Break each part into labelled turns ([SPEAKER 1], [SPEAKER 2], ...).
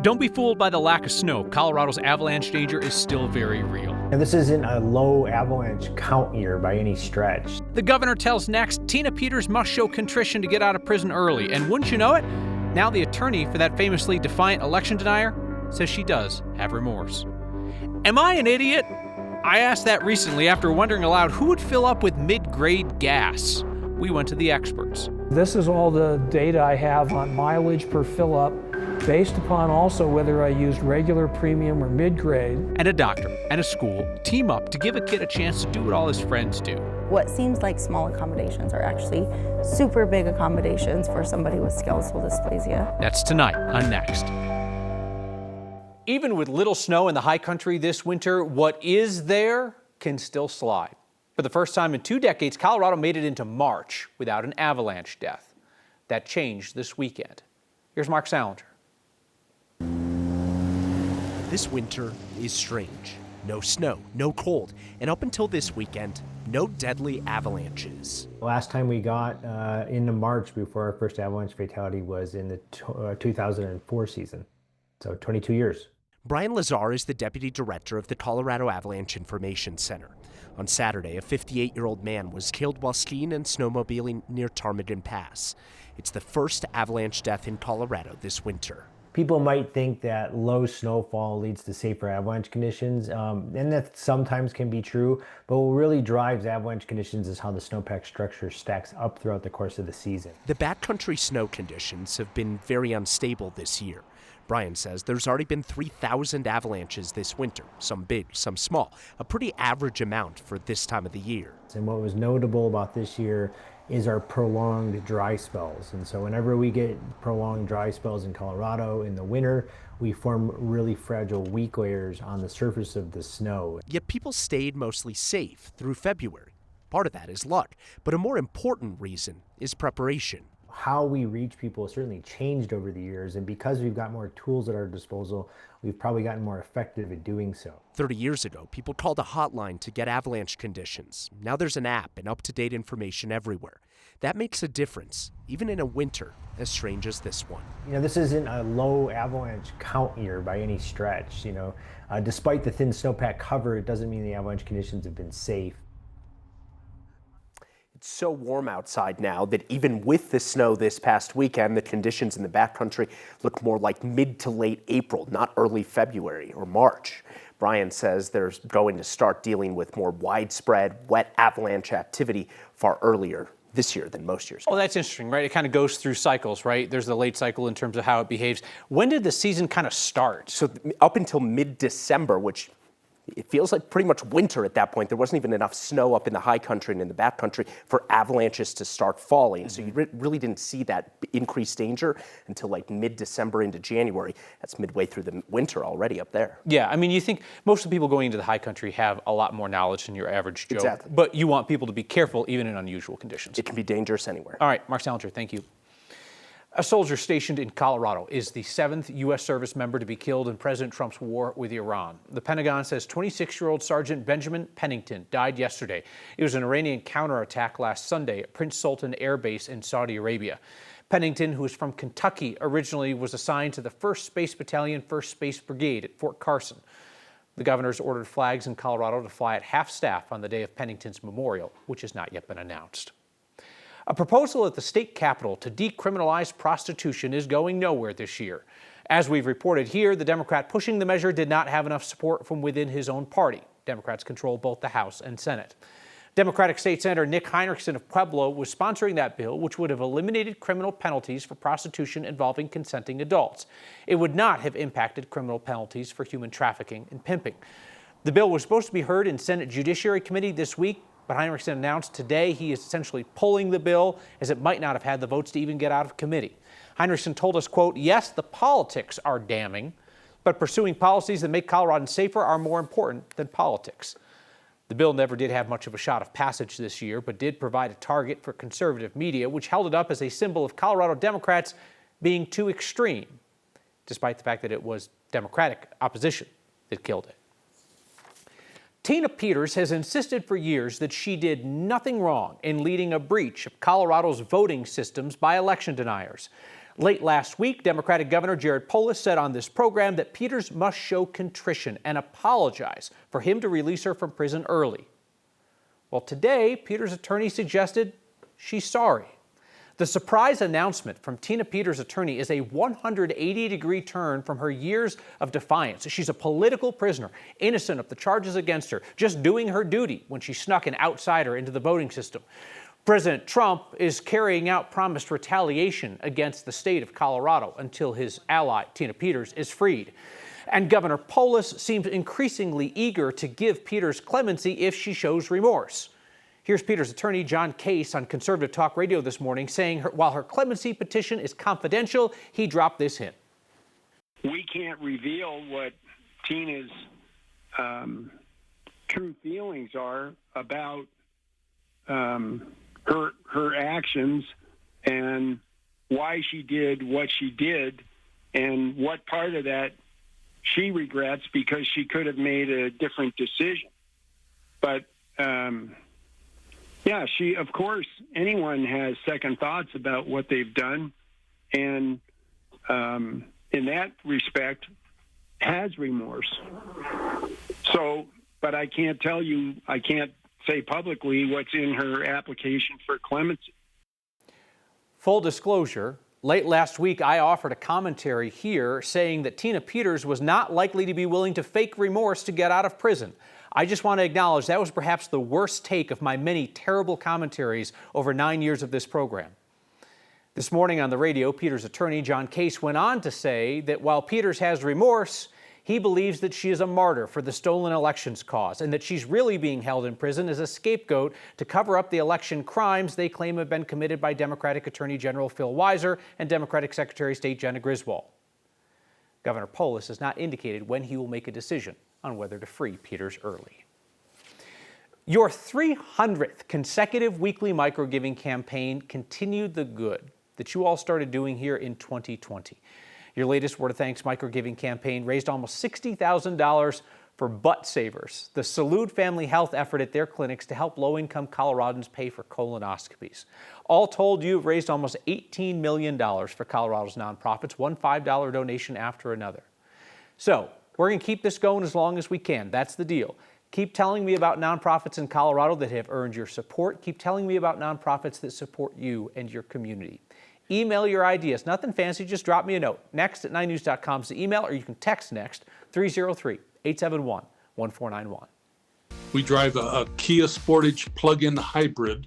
[SPEAKER 1] Don't be fooled by the lack of snow. Colorado's avalanche danger is still very real.
[SPEAKER 2] And this isn't a low avalanche count year by any stretch.
[SPEAKER 1] The governor tells Next, Tina Peters must show contrition to get out of prison early. And wouldn't you know it, now the attorney for that famously defiant election denier says she does have remorse. Am I an idiot? I asked that recently after wondering aloud who would fill up with mid-grade gas. We went to the experts.
[SPEAKER 3] This is all the data I have on mileage per fill-up, based upon also whether I used regular, premium, or mid-grade.
[SPEAKER 1] And a doctor and a school team up to give a kid a chance to do what all his friends do.
[SPEAKER 4] What seems like small accommodations are actually super big accommodations for somebody with skeletal dysplasia.
[SPEAKER 1] That's tonight on Next. Even with little snow in the high country this winter, what is there can still slide. For the first time in 2 decades, Colorado made it into March without an avalanche death. That changed this weekend. Here's Mark Salinger.
[SPEAKER 5] This winter is strange. No snow, no cold, and up until this weekend, no deadly avalanches.
[SPEAKER 2] The last time we got into March before our first avalanche fatality was in the 2004 season, so 22 years.
[SPEAKER 5] Brian Lazar is the deputy director of the Colorado Avalanche Information Center. On Saturday, a 58-year-old man was killed while skiing and snowmobiling near Ptarmigan Pass. It's the first avalanche death in Colorado this winter.
[SPEAKER 2] People might think that low snowfall leads to safer avalanche conditions, and that sometimes can be true, but what really drives avalanche conditions is how the snowpack structure stacks up throughout the course of the season.
[SPEAKER 5] The backcountry snow conditions have been very unstable this year. Brian says there's already been 3,000 avalanches this winter, some big, some small, a pretty average amount for this time of the year.
[SPEAKER 2] And what was notable about this year is our prolonged dry spells. And so whenever we get prolonged dry spells in Colorado in the winter, we form really fragile weak layers on the surface of the snow.
[SPEAKER 5] Yet people stayed mostly safe through February. Part of that is luck, but a more important reason is preparation.
[SPEAKER 2] How we reach people has certainly changed over the years, and because we've got more tools at our disposal, we've probably gotten more effective at doing so.
[SPEAKER 5] 30 years ago, people called a hotline to get avalanche conditions. Now there's an app and up-to-date information everywhere. That makes a difference, even in a winter as strange as this one.
[SPEAKER 2] You know, this isn't a low avalanche count year by any stretch. Despite the thin snowpack cover, it doesn't mean the avalanche conditions have been safe.
[SPEAKER 6] It's so warm outside now that even with the snow this past weekend, the conditions in the backcountry look more like mid to late April, not early February or March. Brian says they're going to start dealing with more widespread wet avalanche activity far earlier this year than most years.
[SPEAKER 1] Oh, that's interesting, right? It kind of goes through cycles, right? There's the late cycle in terms of how it behaves. When did the season kind of start?
[SPEAKER 6] So up until mid-December, which it feels like pretty much winter at that point. There wasn't even enough snow up in the high country and in the back country for avalanches to start falling. So you really didn't see that increased danger until like mid-December into January. That's midway through the winter already up there.
[SPEAKER 1] Yeah, I mean, you think most of the people going into the high country have a lot more knowledge than your average Joe.
[SPEAKER 6] Exactly.
[SPEAKER 1] But you want people to be careful even in unusual conditions.
[SPEAKER 6] It can be dangerous anywhere.
[SPEAKER 1] All right, Mark Salinger, thank you. A soldier stationed in Colorado is the 7th U.S. service member to be killed in President Trump's war with Iran. The Pentagon says 26-year-old Sergeant Benjamin Pennington died yesterday. It was an Iranian counterattack last Sunday at Prince Sultan Air Base in Saudi Arabia. Pennington, who is from Kentucky, originally was assigned to the 1st Space Battalion, 1st Space Brigade at Fort Carson. The governor's ordered flags in Colorado to fly at half-staff on the day of Pennington's memorial, which has not yet been announced. A proposal at the state capitol to decriminalize prostitution is going nowhere this year. As we've reported here, the Democrat pushing the measure did not have enough support from within his own party. Democrats control both the House and Senate. Democratic State Senator Nick Heinrichsen of Pueblo was sponsoring that bill, which would have eliminated criminal penalties for prostitution involving consenting adults. It would not have impacted criminal penalties for human trafficking and pimping. The bill was supposed to be heard in Senate Judiciary Committee this week, but Heinrichsen announced today he is essentially pulling the bill as it might not have had the votes to even get out of committee. Heinrichsen told us, quote, "Yes, the politics are damning, but pursuing policies that make Coloradans safer are more important than politics." The bill never did have much of a shot of passage this year, but did provide a target for conservative media, which held it up as a symbol of Colorado Democrats being too extreme, despite the fact that it was Democratic opposition that killed it. Tina Peters has insisted for years that she did nothing wrong in leading a breach of Colorado's voting systems by election deniers. Late last week, Democratic Governor Jared Polis said on this program that Peters must show contrition and apologize for him to release her from prison early. Well, today, Peters' attorney suggested she's sorry. The surprise announcement from Tina Peters' attorney is a 180-degree turn from her years of defiance. She's a political prisoner, innocent of the charges against her, just doing her duty when she snuck an outsider into the voting system. President Trump is carrying out promised retaliation against the state of Colorado until his ally, Tina Peters, is freed. And Governor Polis seems increasingly eager to give Peters clemency if she shows remorse. Here's Peters' attorney, John Case, on Conservative Talk Radio this morning, saying while her clemency petition is confidential, he dropped this hint.
[SPEAKER 7] We can't reveal what Tina's true feelings are about her actions and why she did what she did and what part of that she regrets because she could have made a different decision. But yeah, of course, anyone has second thoughts about what they've done, and in that respect, has remorse. So, but I can't tell you, I can't say publicly what's in her application for clemency.
[SPEAKER 1] Full disclosure, late last week I offered a commentary here saying that Tina Peters was not likely to be willing to fake remorse to get out of prison. I just want to acknowledge that was perhaps the worst take of my many terrible commentaries over 9 years of this program. This morning on the radio, Peters' attorney, John Case, went on to say that while Peters has remorse, he believes that she is a martyr for the stolen elections cause and that she's really being held in prison as a scapegoat to cover up the election crimes they claim have been committed by Democratic Attorney General Phil Weiser and Democratic Secretary of State Jenna Griswold. Governor Polis has not indicated when he will make a decision on whether to free Peters early. Your 300th consecutive weekly microgiving campaign continued the good that you all started doing here in 2020. Your latest Word of Thanks microgiving campaign raised almost $60,000 for Butt Savers, the Salud family health effort at their clinics to help low-income Coloradans pay for colonoscopies. All told, you've raised almost $18 million for Colorado's nonprofits, one $5 donation after another. So, we're going to keep this going as long as we can. That's the deal. Keep telling me about nonprofits in Colorado that have earned your support. Keep telling me about nonprofits that support you and your community. Email your ideas. Nothing fancy, just drop me a note. Next@9news.com is the email, or you can text Next 303-871-1491.
[SPEAKER 8] We drive a Kia Sportage plug-in hybrid,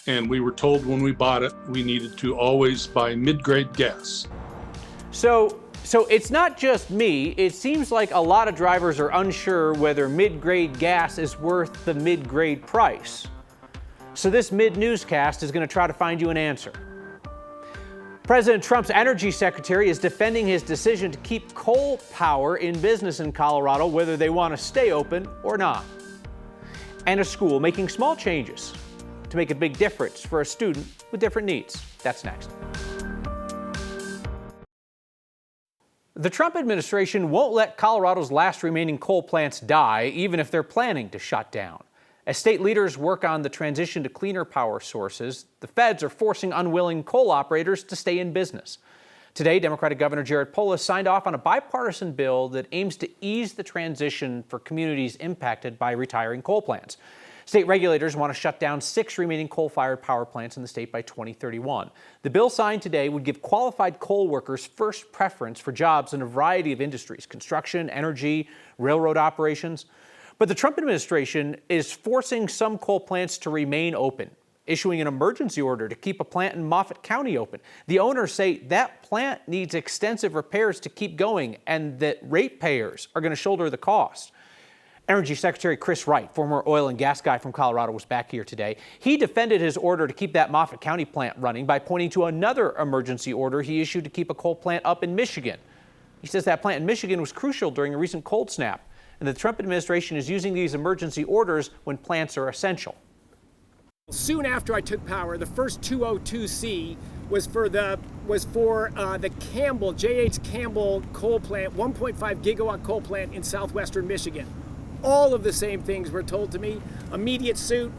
[SPEAKER 8] and we were told when we bought it we needed to always buy mid-grade gas.
[SPEAKER 1] So it's not just me. It seems like a lot of drivers are unsure whether mid-grade gas is worth the mid-grade price. So this mid-newscast is going to try to find you an answer. President Trump's energy secretary is defending his decision to keep coal power in business in Colorado, whether they want to stay open or not. And a school making small changes to make a big difference for a student with different needs. That's next. The Trump administration won't let Colorado's last remaining coal plants die, even if they're planning to shut down. As state leaders work on the transition to cleaner power sources, the feds are forcing unwilling coal operators to stay in business. Today, Democratic Governor Jared Polis signed off on a bipartisan bill that aims to ease the transition for communities impacted by retiring coal plants. State regulators want to shut down 6 remaining coal-fired power plants in the state by 2031. The bill signed today would give qualified coal workers first preference for jobs in a variety of industries: construction, energy, railroad operations. But the Trump administration is forcing some coal plants to remain open, issuing an emergency order to keep a plant in Moffat County open. The owners say that plant needs extensive repairs to keep going and that ratepayers are going to shoulder the cost. Energy Secretary Chris Wright, former oil and gas guy from Colorado, was back here today. He defended his order to keep that Moffat County plant running by pointing to another emergency order he issued to keep a coal plant up in Michigan. He says that plant in Michigan was crucial during a recent cold snap, and the Trump administration is using these emergency orders when plants are essential.
[SPEAKER 9] Soon after I took power, the first 202C was for the Campbell, J.H. Campbell coal plant, 1.5 gigawatt coal plant in southwestern Michigan. All of the same things were told to me. Immediate suit.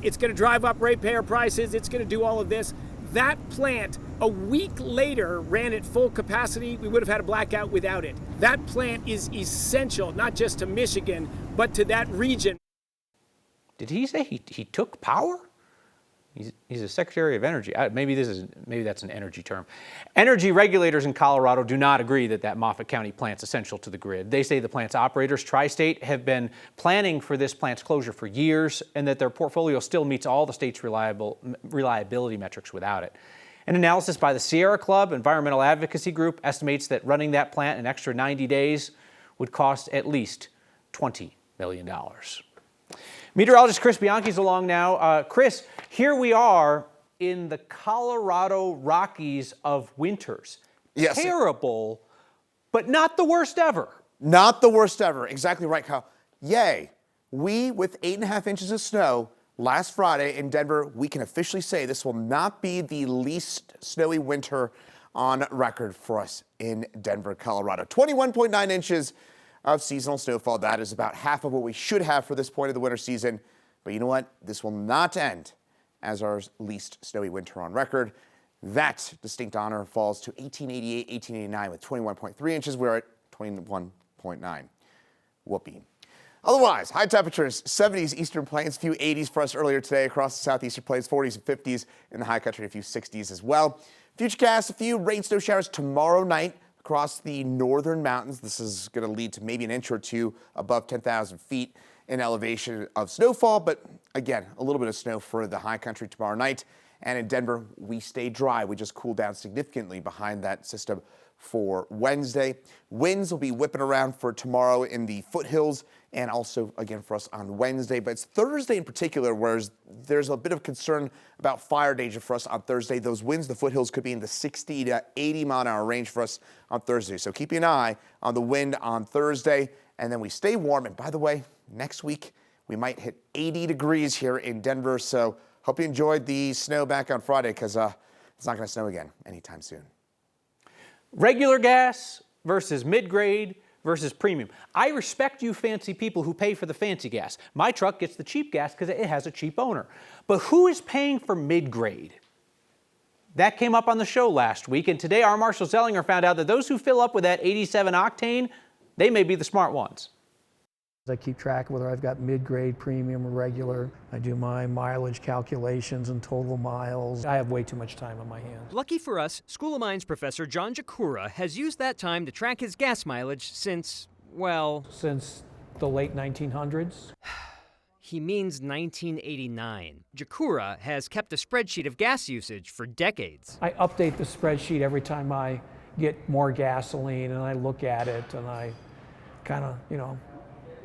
[SPEAKER 9] It's going to drive up ratepayer prices. It's going to do all of this. that plant a week later ran at full capacity, we would have had a blackout without it. That plant is essential, not just to Michigan, but to that region.
[SPEAKER 1] Did he say he took power? He's a Secretary of Energy. Maybe that's an energy term. Energy regulators in Colorado do not agree that Moffat County plant's essential to the grid. They say the plant's operators, Tri-State, have been planning for this plant's closure for years and that their portfolio still meets all the state's reliability metrics without it. An analysis by the Sierra Club Environmental Advocacy Group estimates that running that plant an extra 90 days would cost at least $20 million. Meteorologist Chris Bianchi's along now. Chris, here we are in the Colorado Rockies of winters.
[SPEAKER 10] Yes.
[SPEAKER 1] Terrible, but not the worst ever.
[SPEAKER 10] Not the worst ever. Exactly right, Kyle. Yay. We, with 8.5 inches of snow last Friday in Denver, we can officially say this will not be the least snowy winter on record for us in Denver, Colorado. 21.9 inches of seasonal snowfall. That is about half of what we should have for this point of the winter season. But you know what? This will not end as our least snowy winter on record. That distinct honor falls to 1888, 1889 with 21.3 inches. We're at 21.9. Whoopee. Otherwise, high temperatures, 70s Eastern Plains, a few 80s for us earlier today across the southeastern plains, 40s and 50s in the high country, a few 60s as well. Futurecast, a few rain snow showers tomorrow night across the northern mountains. This is going to lead to maybe an inch or two above 10,000 feet in elevation of snowfall, but again, a little bit of snow for the high country tomorrow night. And in Denver, we stay dry. We just cool down significantly behind that system for Wednesday. Winds will be whipping around for tomorrow in the foothills and also again for us on Wednesday. But it's Thursday in particular where there's a bit of concern about fire danger for us on Thursday. Those winds, the foothills could be in the 60 to 80 mile an hour range for us on Thursday. So keep an eye on the wind on Thursday. And then we stay warm. And by the way, next week we might hit 80 degrees here in Denver. So hope you enjoyed the snow back on Friday because it's not going to snow again anytime soon.
[SPEAKER 1] Regular gas versus mid-grade versus premium. I respect you fancy people who pay for the fancy gas. My truck gets the cheap gas because it has a cheap owner. But who is paying for mid-grade? That came up on the show last week, and today our Marshall Zellinger found out that those who fill up with that 87 octane, they may be the smart ones.
[SPEAKER 3] I keep track of whether I've got mid-grade, premium, or regular. I do my mileage calculations and total miles. I have way too much time on my hands.
[SPEAKER 11] Lucky for us, School of Mines professor John Jakura has used that time to track his gas mileage since, well...
[SPEAKER 3] Since the late 1900s?
[SPEAKER 11] He means 1989. Jakura has kept a spreadsheet of gas usage for decades.
[SPEAKER 3] I update the spreadsheet every time I get more gasoline, and I look at it, and I kind of,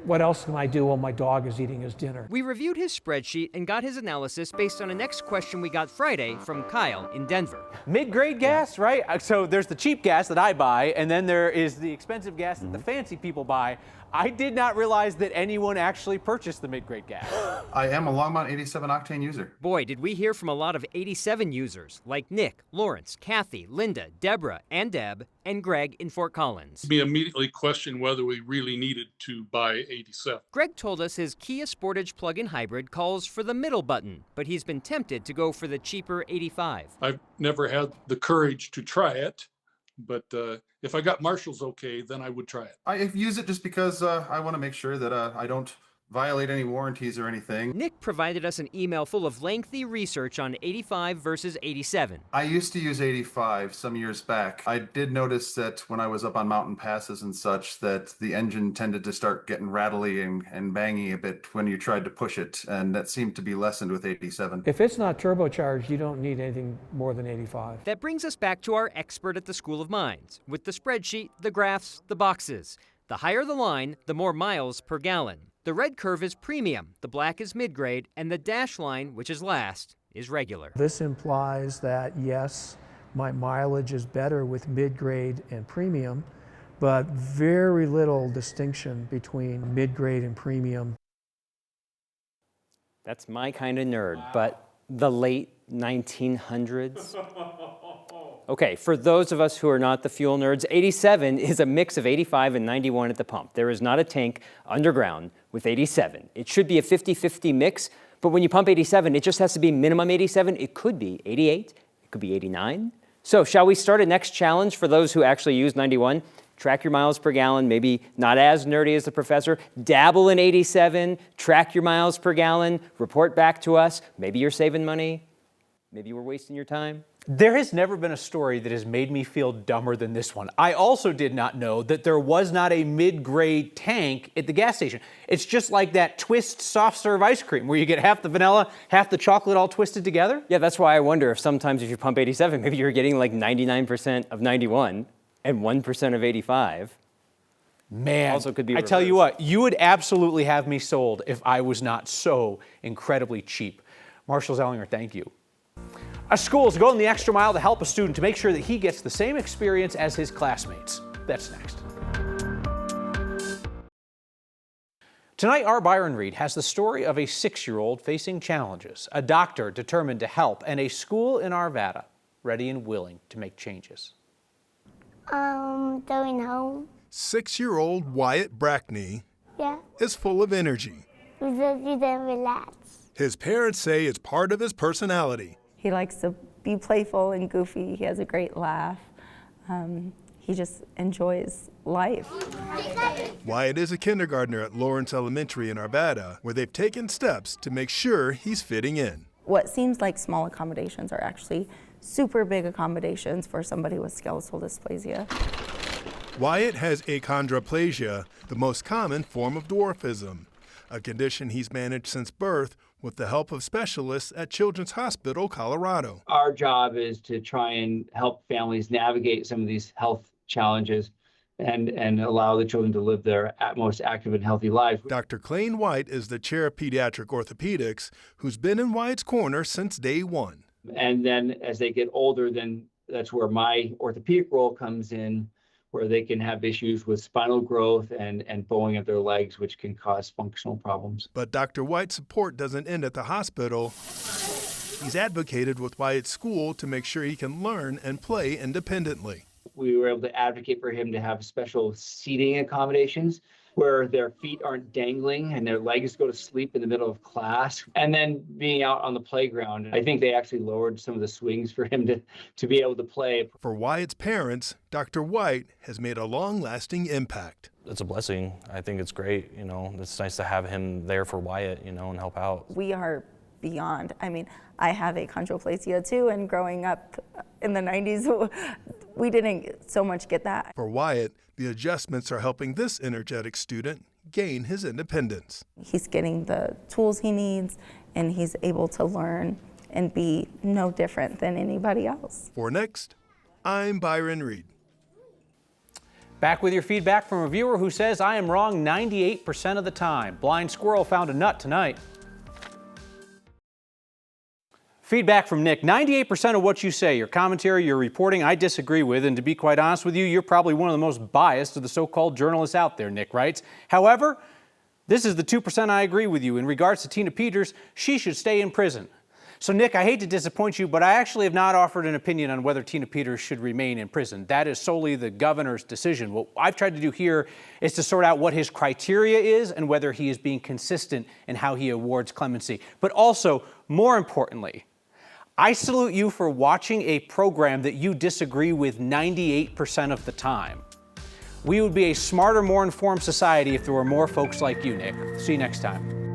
[SPEAKER 3] what else can I do while my dog is eating his dinner?
[SPEAKER 11] We reviewed his spreadsheet and got his analysis based on a next question we got Friday from Kyle in Denver.
[SPEAKER 1] Mid-grade gas, right? So there's the cheap gas that I buy, and then there is the expensive gas that the fancy people buy. I did not realize that anyone actually purchased the mid-grade gas.
[SPEAKER 12] I am a Longmont 87 octane user.
[SPEAKER 11] Boy, did we hear from a lot of 87 users, like Nick, Lawrence, Kathy, Linda, Deborah, and Deb, and Greg in Fort Collins.
[SPEAKER 8] We immediately questioned whether we really needed to buy 87.
[SPEAKER 11] Greg told us his Kia Sportage plug-in hybrid calls for the middle button, but he's been tempted to go for the cheaper 85.
[SPEAKER 8] I've never had the courage to try it, but if I got Marshall's okay, then I would try it.
[SPEAKER 12] I use it just because I want to make sure that I don't violate any warranties or anything.
[SPEAKER 11] Nick provided us an email full of lengthy research on 85 versus 87.
[SPEAKER 12] I used to use 85 some years back. I did notice that when I was up on mountain passes and such, that the engine tended to start getting rattly and bangy a bit when you tried to push it, and that seemed to be lessened with 87.
[SPEAKER 3] If it's not turbocharged, you don't need anything more than 85.
[SPEAKER 11] That brings us back to our expert at the School of Mines, with the spreadsheet, the graphs, the boxes. The higher the line, the more miles per gallon. The red curve is premium, the black is mid-grade, and the dash line, which is last, is regular.
[SPEAKER 3] This implies that, yes, my mileage is better with mid-grade and premium, but very little distinction between mid-grade and premium.
[SPEAKER 13] That's my kind of nerd, but the late 1900s? Okay, for those of us who are not the fuel nerds, 87 is a mix of 85 and 91 at the pump. There is not a tank underground with 87. It should be a 50-50 mix, but when you pump 87, it just has to be minimum 87. It could be 88, it Could be 89. So shall we start a next challenge for those who actually use 91? Track your miles per gallon, maybe not as nerdy as the professor. Dabble in 87, track your miles per gallon, report back to us. Maybe you're saving money. Maybe you were wasting your time.
[SPEAKER 1] There has never been a story that has made me feel dumber than this one. I also did not know that there was not a mid-grade tank at the gas station. It's just like that Twist soft serve ice cream where you get half the vanilla, half the chocolate all twisted together.
[SPEAKER 13] Yeah, that's why I wonder if sometimes if you pump 87, maybe you're getting like 99% of 91 and 1% of 85.
[SPEAKER 1] Man,
[SPEAKER 13] also could be
[SPEAKER 1] I tell you what, you would absolutely have me sold if I was not so incredibly cheap. Marshall Zellinger, thank you. A school is going the extra mile to help a student to make sure that he gets the same experience as his classmates. That's next. Tonight, our Byron Reed has the story of a 6-year-old facing challenges, a doctor determined to help, and a school in Arvada ready and willing to make changes.
[SPEAKER 14] Going home.
[SPEAKER 15] 6-year-old Wyatt Brackney
[SPEAKER 14] Yeah.
[SPEAKER 15] is full of energy.
[SPEAKER 14] We just relax.
[SPEAKER 15] His parents say it's part of his personality.
[SPEAKER 4] He likes to be playful and goofy. He has a great laugh. He just enjoys life.
[SPEAKER 15] Wyatt is a kindergartner at Lawrence Elementary in Arvada, where they've taken steps to make sure he's fitting in.
[SPEAKER 4] What seems like small accommodations are actually super big accommodations for somebody with skeletal dysplasia.
[SPEAKER 15] Wyatt has achondroplasia, the most common form of dwarfism, a condition he's managed since birth with the help of specialists at Children's Hospital, Colorado.
[SPEAKER 16] Our job is to try and help families navigate some of these health challenges and allow the children to live their most active and healthy lives.
[SPEAKER 15] Dr. Clayne White is the chair of pediatric orthopedics, who's been in Wyatt's corner since day one.
[SPEAKER 16] And then as they get older, then that's where my orthopedic role comes in, where they can have issues with spinal growth and bowing of their legs, which can cause functional problems.
[SPEAKER 15] But Dr. White's support doesn't end at the hospital. He's advocated with Wyatt's school to make sure he can learn and play independently.
[SPEAKER 16] We were able to advocate for him to have special seating accommodations where their feet aren't dangling and their legs go to sleep in the middle of class. And then being out on the playground, I think they actually lowered some of the swings for him to be able to play.
[SPEAKER 15] For Wyatt's parents, Dr. White has made a long-lasting impact.
[SPEAKER 17] It's a blessing. I think it's great. It's nice to have him there for Wyatt, and help out.
[SPEAKER 4] We are beyond. I mean, I have achondroplasia too, and growing up in the 90s, we didn't so much get that.
[SPEAKER 15] For Wyatt, the adjustments are helping this energetic student gain his independence.
[SPEAKER 4] He's getting the tools he needs, and he's able to learn and be no different than anybody else.
[SPEAKER 15] For Next, I'm Byron Reed.
[SPEAKER 1] Back with your feedback from a viewer who says, I am wrong 98% of the time. Blind squirrel found a nut tonight. Feedback from Nick, 98% of what you say, your commentary, your reporting, I disagree with, and to be quite honest with you, you're probably one of the most biased of the so-called journalists out there, Nick writes. However, this is the 2% I agree with you. In regards to Tina Peters, she should stay in prison. So Nick, I hate to disappoint you, but I actually have not offered an opinion on whether Tina Peters should remain in prison. That is solely the governor's decision. What I've tried to do here is to sort out what his criteria is and whether he is being consistent in how he awards clemency. But also, more importantly, I salute you for watching a program that you disagree with 98% of the time. We would be a smarter, more informed society if there were more folks like you, Nick. See you next time.